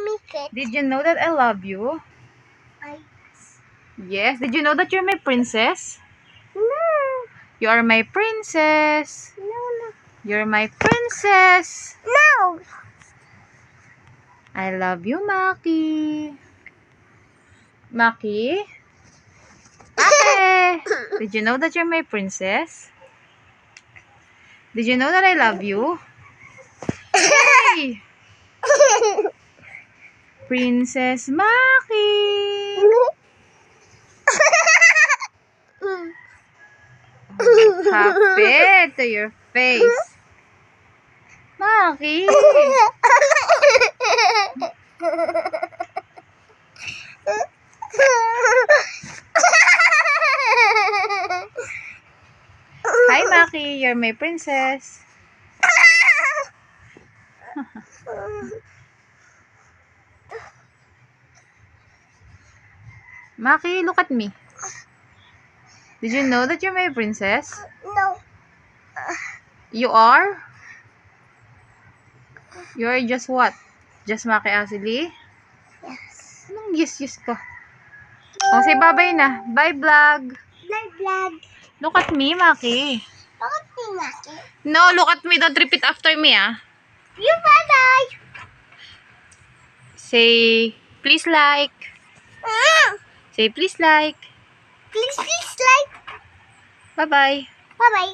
Mickey. Did you know that I love you? Yes. Did you know that you're my princess? No. You are my princess. No. You're my princess. No. I love you, Maki. Maki? Maki! Did you know that you're my princess? Did you know that I love you? Hey! Princess Maki! Happy to your face. Maki! Hi, Maki. You're my princess. Maki, look at me. Did you know that you're my princess? No. You are? You're just what? Just Maki Asili? Yes. Anong yes ko? O, say bye-bye na. Bye, vlog. Vlog. Look at me, Maki. Bakit pinaki? No, look at me. Don't repeat after me, ah. You bye-bye. Say, please like. Say, please like. Please like. Bye-bye. Bye-bye.